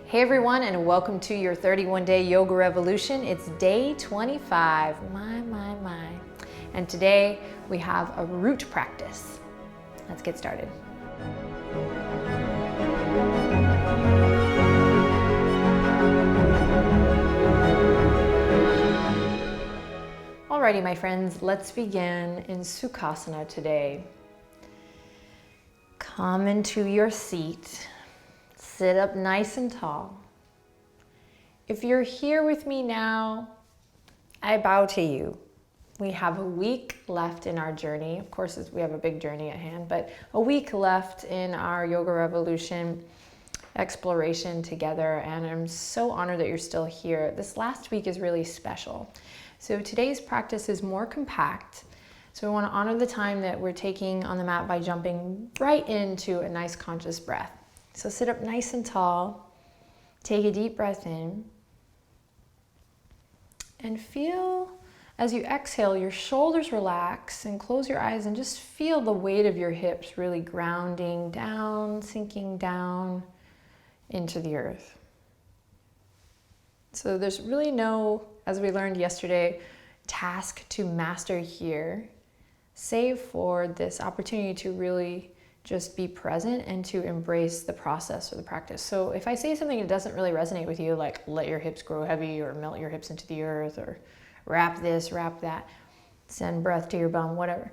Hey everyone, and welcome to your 31-day yoga revolution. It's day 25, my. And today we have a root practice. Let's get started. Alrighty, my friends, let's begin in Sukhasana today. Come into your seat. Sit up nice and tall. If you're here with me now, I bow to you. We have a week left in our journey. Of course, we have a big journey at hand, but a week left in our yoga revolution exploration together, and I'm so honored that you're still here. This last week is really special. So today's practice is more compact. So we want to honor the time that we're taking on the mat by jumping right into a nice conscious breath. So sit up nice and tall, take a deep breath in, and feel as you exhale your shoulders relax, and close your eyes and just feel the weight of your hips really grounding down, sinking down into the earth. So there's really no, as we learned yesterday, task to master here, save for this opportunity to really just be present and to embrace the process or the practice. So if I say something that doesn't really resonate with you, like let your hips grow heavy or melt your hips into the earth or wrap this, wrap that, send breath to your bum, whatever.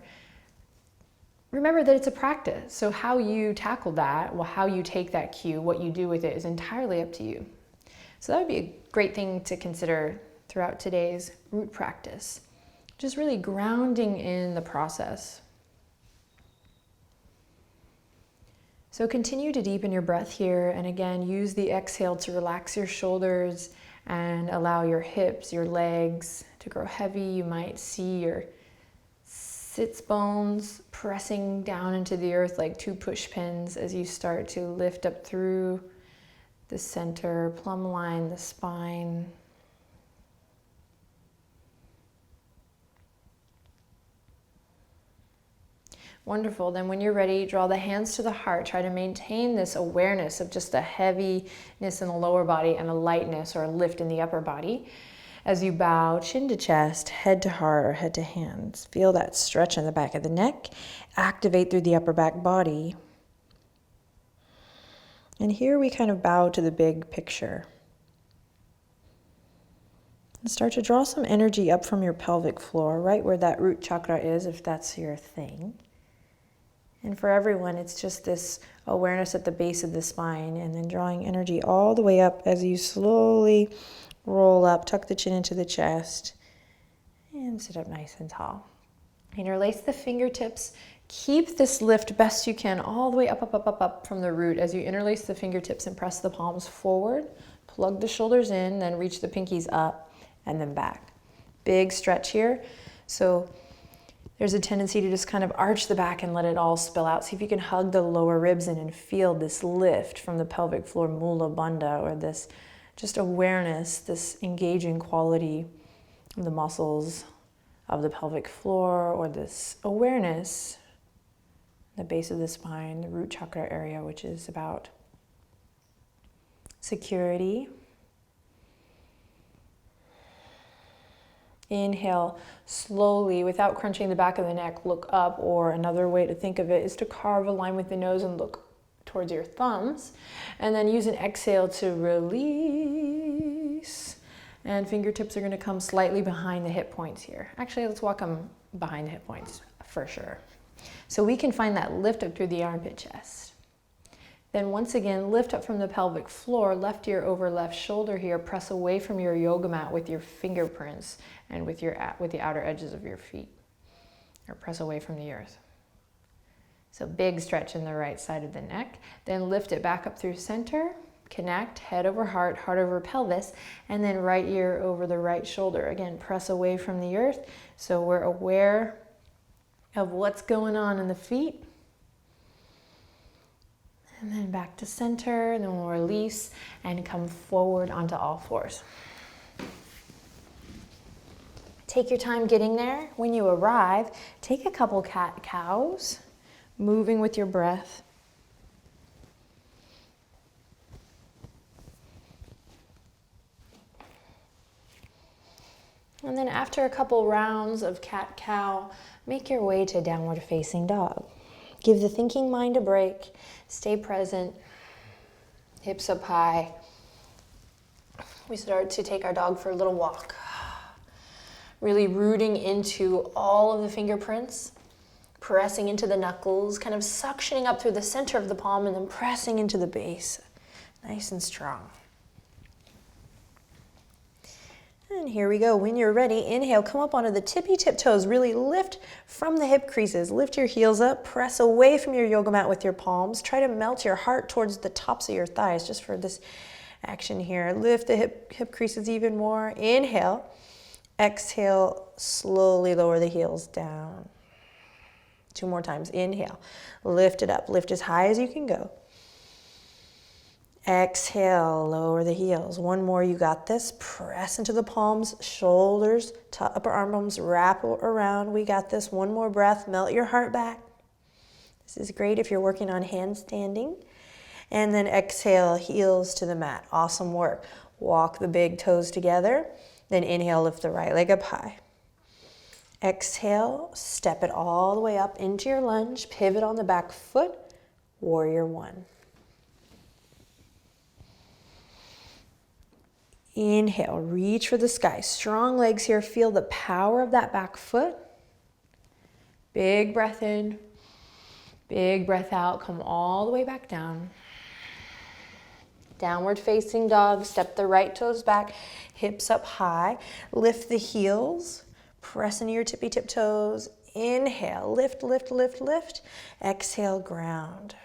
Remember that it's a practice. So how you tackle that, well, how you take that cue, what you do with it is entirely up to you. So that would be a great thing to consider throughout today's root practice. Just really grounding in the process. So continue to deepen your breath here, and again, use the exhale to relax your shoulders and allow your hips, your legs to grow heavy. You might see your sits bones pressing down into the earth like two push pins as you start to lift up through the center, plumb line, the spine. Wonderful. Then when you're ready, draw the hands to the heart. Try to maintain this awareness of just a heaviness in the lower body and a lightness or a lift in the upper body. As you bow chin to chest, head to heart, or head to hands. Feel that stretch in the back of the neck. Activate through the upper back body. And here we kind of bow to the big picture. And start to draw some energy up from your pelvic floor, right where that root chakra is, if that's your thing. And for everyone, it's just this awareness at the base of the spine, and then drawing energy all the way up as you slowly roll up, tuck the chin into the chest, and sit up nice and tall. Interlace the fingertips. Keep this lift best you can all the way up from the root as you interlace the fingertips and press the palms forward. Plug the shoulders in, then reach the pinkies up and then back. Big stretch here. So there's a tendency to just kind of arch the back and let it all spill out. See if you can hug the lower ribs in and feel this lift from the pelvic floor, mula bandha, or this just awareness, this engaging quality of the muscles of the pelvic floor, or this awareness, the base of the spine, the root chakra area, which is about security. Inhale slowly without crunching the back of the neck, look up, or another way to think of it is to carve a line with the nose and look towards your thumbs. And then use an exhale to release. And fingertips are going to come slightly behind the hip points here. Actually, let's walk them behind the hip points for sure. So we can find that lift up through the armpit chest. Then once again, lift up from the pelvic floor, left ear over left shoulder here. Press away from your yoga mat with your fingerprints and with the outer edges of your feet. Or press away from the earth. So big stretch in the right side of the neck. Then lift it back up through center. Connect, head over heart, heart over pelvis, and then right ear over the right shoulder. Again, press away from the earth. So we're aware of what's going on in the feet. And then back to center, and then we'll release and come forward onto all fours. Take your time getting there. When you arrive, take a couple cat-cows, moving with your breath. And then after a couple rounds of cat-cow, make your way to downward facing dog. Give the thinking mind a break. Stay present. Hips up high. We start to take our dog for a little walk. Really rooting into all of the fingerprints, pressing into the knuckles, kind of suctioning up through the center of the palm and then pressing into the base. Nice and strong. And here we go. When you're ready, inhale, come up onto the tippy tip toes. Really lift from the hip creases. Lift your heels up. Press away from your yoga mat with your palms. Try to melt your heart towards the tops of your thighs just for this action here. Lift the hip creases even more. Inhale. Exhale, slowly lower the heels down. 2 more times. Inhale. Lift it up. Lift as high as you can go. Exhale, lower the heels. 1 more, you got this. Press into the palms, shoulders, upper arm bones, wrap around. We got this. 1 more breath, melt your heart back. This is great if you're working on handstanding. And then exhale, heels to the mat. Awesome work. Walk the big toes together. Then inhale, lift the right leg up high. Exhale, step it all the way up into your lunge. Pivot on the back foot. Warrior 1. Inhale, reach for the sky. Strong legs here. Feel the power of that back foot. Big breath in. Big breath out. Come all the way back down. Downward facing dog. Step the right toes back. Hips up high. Lift the heels. Press into your tippy tip toes. Inhale. Lift, lift, lift, lift. Exhale, ground.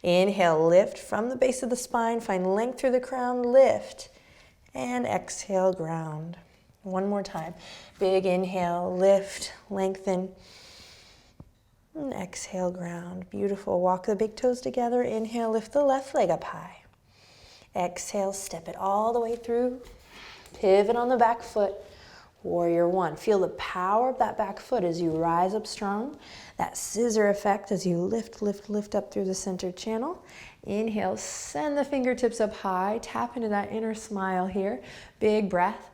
Inhale, lift from the base of the spine. Find length through the crown. Lift. And exhale, ground. 1 more time. Big inhale, lift, lengthen. And exhale, ground. Beautiful. Walk the big toes together. Inhale, lift the left leg up high. Exhale, step it all the way through. Pivot on the back foot. Warrior 1. Feel the power of that back foot as you rise up strong. That scissor effect as you lift, lift, lift up through the center channel. Inhale, send the fingertips up high. Tap into that inner smile here. Big breath.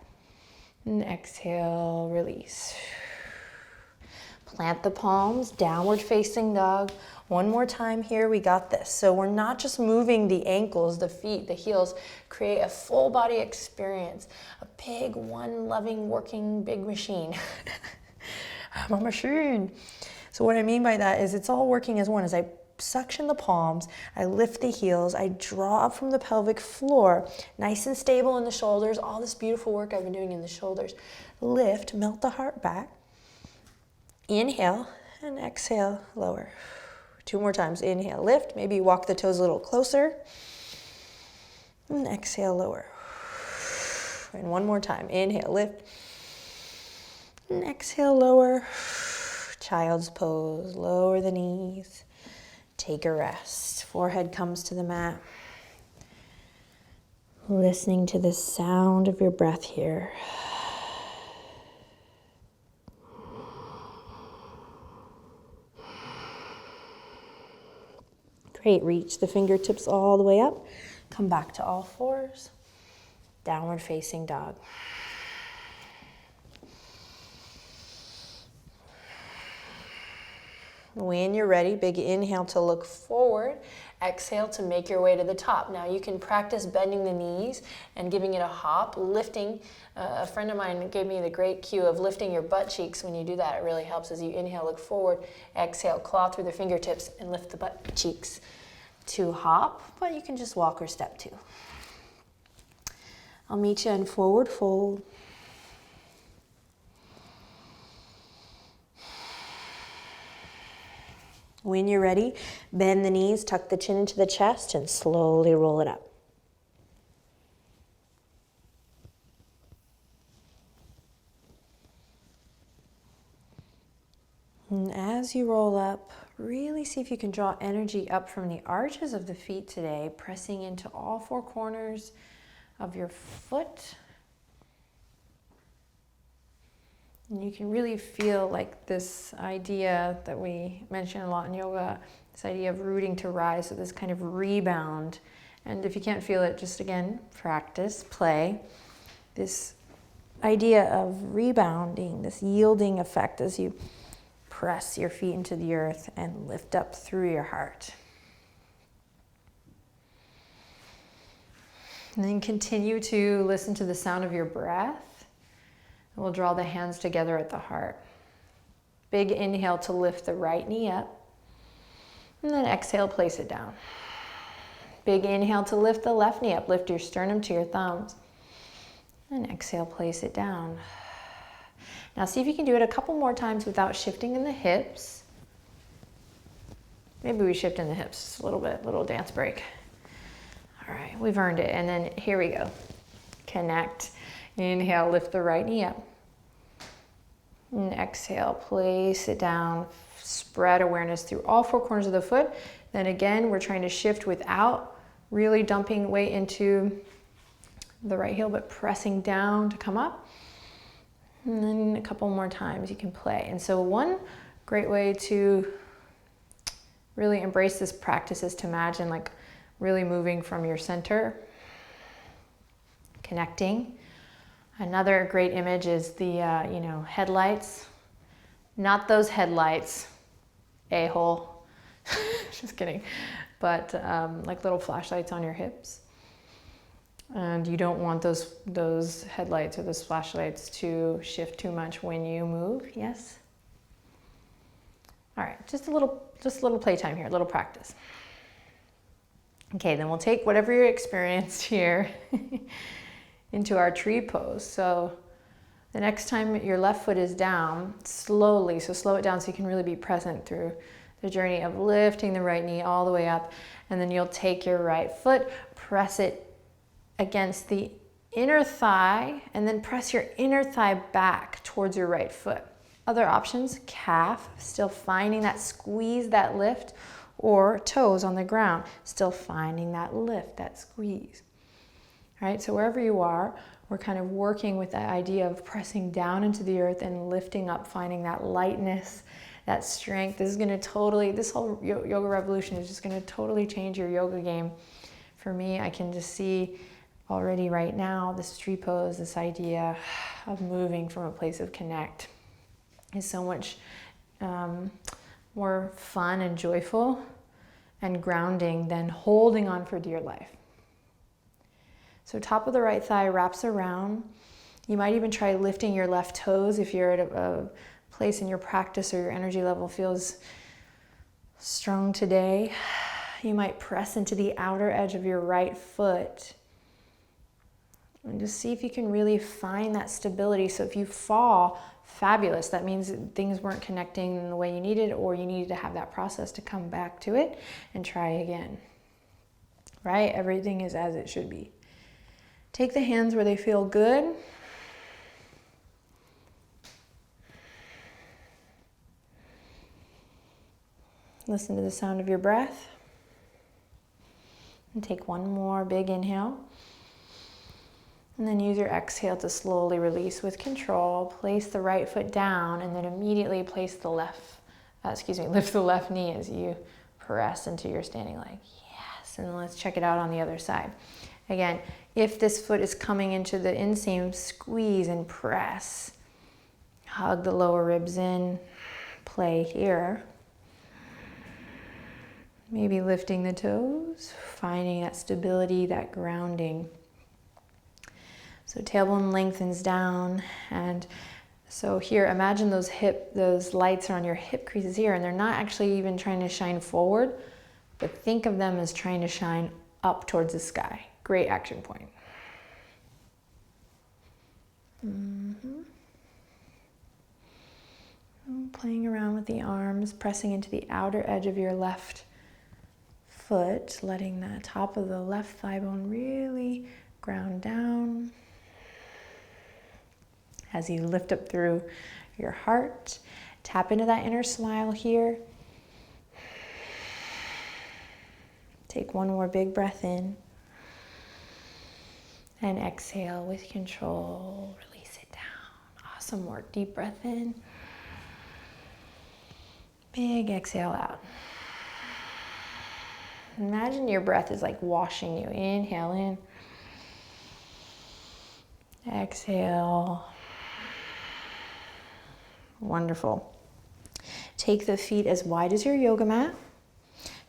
And exhale, release. Plant the palms, downward facing dog. 1 more time here, we got this. So we're not just moving the ankles, the feet, the heels. Create a full body experience. A big, one loving, working, big machine. I'm a machine. So what I mean by that is it's all working as one. As I suction the palms, I lift the heels, I draw up from the pelvic floor, nice and stable in the shoulders. All this beautiful work I've been doing in the shoulders. Lift, melt the heart back. Inhale and exhale, lower. 2 more times. Inhale, lift. Maybe walk the toes a little closer. And exhale, lower. And 1 more time. Inhale, lift. And exhale, lower. Child's pose. Lower the knees. Take a rest. Forehead comes to the mat. Listening to the sound of your breath here. Great, reach the fingertips all the way up. Come back to all fours. Downward facing dog. When you're ready, big inhale to look forward. Exhale to make your way to the top. Now you can practice bending the knees and giving it a hop, lifting. A friend of mine gave me the great cue of lifting your butt cheeks. When you do that, it really helps. As you inhale, look forward. Exhale, claw through the fingertips and lift the butt cheeks to hop, but you can just walk or step too. I'll meet you in forward fold. When you're ready, bend the knees, tuck the chin into the chest, and slowly roll it up. And as you roll up, really see if you can draw energy up from the arches of the feet today, pressing into all 4 corners of your foot. And you can really feel like this idea that we mention a lot in yoga, this idea of rooting to rise, so this kind of rebound. And if you can't feel it, just again, practice, play. This idea of rebounding, this yielding effect as you press your feet into the earth and lift up through your heart. And then continue to listen to the sound of your breath. And we'll draw the hands together at the heart. Big inhale to lift the right knee up. And then exhale, place it down. Big inhale to lift the left knee up. Lift your sternum to your thumbs. And exhale, place it down. Now see if you can do it a couple more times without shifting in the hips. Maybe we shift in the hips just a little bit, little dance break. All right, we've earned it. And then here we go. Connect. Inhale, lift the right knee up. And exhale, place it down. Spread awareness through all four corners of the foot. Then again, we're trying to shift without really dumping weight into the right heel, but pressing down to come up. And then a couple more times you can play. And so one great way to really embrace this practice is to imagine like really moving from your center, connecting. Another great image is the, headlights. Not those headlights, a-hole. Just kidding. But like little flashlights on your hips. And you don't want those headlights or those flashlights to shift too much when you move. Yes? All right, just a little playtime here, a little practice. Okay, then we'll take whatever you experienced here into our tree pose. So the next time your left foot is down, slowly, so slow it down so you can really be present through the journey of lifting the right knee all the way up. And then you'll take your right foot, press it against the inner thigh, and then press your inner thigh back towards your right foot. Other options, calf, still finding that squeeze, that lift, or toes on the ground, still finding that lift, that squeeze. All right, so wherever you are, we're kind of working with that idea of pressing down into the earth and lifting up, finding that lightness, that strength. This whole yoga revolution is just gonna totally change your yoga game. For me, I can just see already right now, this tree pose, this idea of moving from a place of connect is so much more fun and joyful and grounding than holding on for dear life. So top of the right thigh wraps around. You might even try lifting your left toes if you're at a place in your practice or your energy level feels strong today. You might press into the outer edge of your right foot. And just see if you can really find that stability. So if you fall, fabulous. That means things weren't connecting in the way you needed, or you needed to have that process to come back to it and try again. Right? Everything is as it should be. Take the hands where they feel good. Listen to the sound of your breath. And take one more big inhale. And then use your exhale to slowly release with control. Place the right foot down and then immediately place the lift the left knee as you press into your standing leg. Yes, and let's check it out on the other side. Again, if this foot is coming into the inseam, squeeze and press. Hug the lower ribs in, play here. Maybe lifting the toes, finding that stability, that grounding. So tailbone lengthens down, and so here, imagine those lights are on your hip creases here, and they're not actually even trying to shine forward, but think of them as trying to shine up towards the sky. Great action point. Playing around with the arms, pressing into the outer edge of your left foot, letting the top of the left thigh bone really ground down. As you lift up through your heart, tap into that inner smile here. Take one more big breath in. And exhale with control, release it down. Awesome work, deep breath in. Big exhale out. Imagine your breath is like washing you. Inhale in. Exhale. Wonderful. Take the feet as wide as your yoga mat.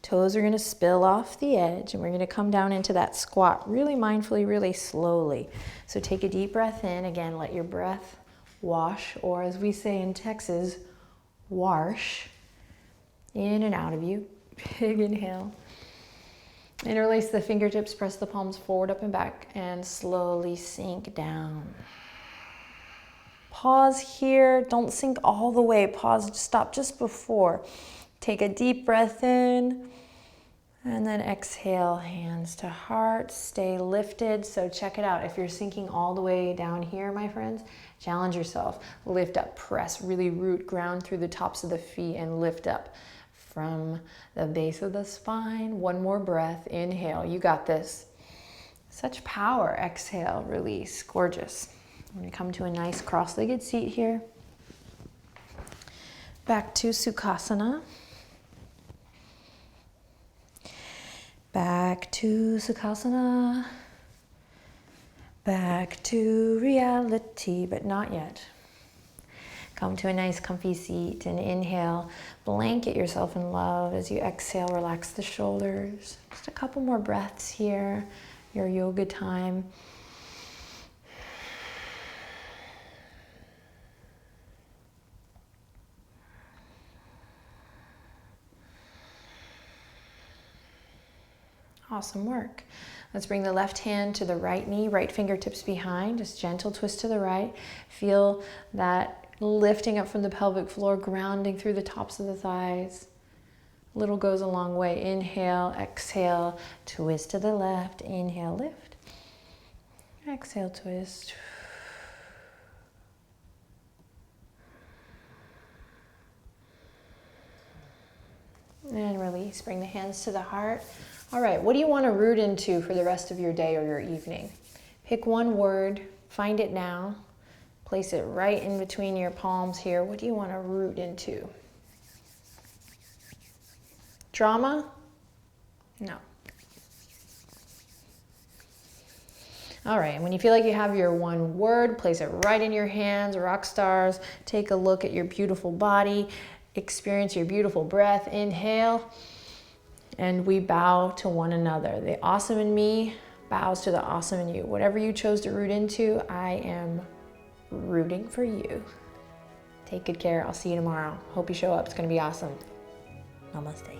Toes are going to spill off the edge, and we're going to come down into that squat really mindfully, really slowly. So take a deep breath in. Again, let your breath wash, or as we say in Texas, wash in and out of you. Big inhale. Interlace the fingertips, press the palms forward, up and back, and slowly sink down. Pause here. Don't sink all the way. Pause, stop just before. Take a deep breath in, and then exhale, hands to heart. Stay lifted. So check it out. If you're sinking all the way down here, my friends, challenge yourself. Lift up, press, really root, ground through the tops of the feet and lift up from the base of the spine. One more breath. Inhale. You got this. Such power. Exhale, release. Gorgeous. I'm going to come to a nice cross-legged seat here. Back to Sukhasana. Back to Sukhasana. Back to reality, but not yet. Come to a nice comfy seat and inhale. Blanket yourself in love. As you exhale, relax the shoulders. Just a couple more breaths here. Your yoga time. Awesome work. Let's bring the left hand to the right knee, right fingertips behind, just gentle twist to the right. Feel that lifting up from the pelvic floor, grounding through the tops of the thighs. Little goes a long way. Inhale, exhale, twist to the left. Inhale, lift. Exhale, twist. And release. Bring the hands to the heart. All right, what do you want to root into for the rest of your day or your evening? Pick one word, find it now, place it right in between your palms here. What do you want to root into? Drama? No. All right, and when you feel like you have your one word, place it right in your hands, rock stars. Take a look at your beautiful body, experience your beautiful breath. Inhale. And we bow to one another. The awesome in me bows to the awesome in you. Whatever you chose to root into, I am rooting for you. Take good care. I'll see you tomorrow. Hope you show up. It's going to be awesome. Namaste.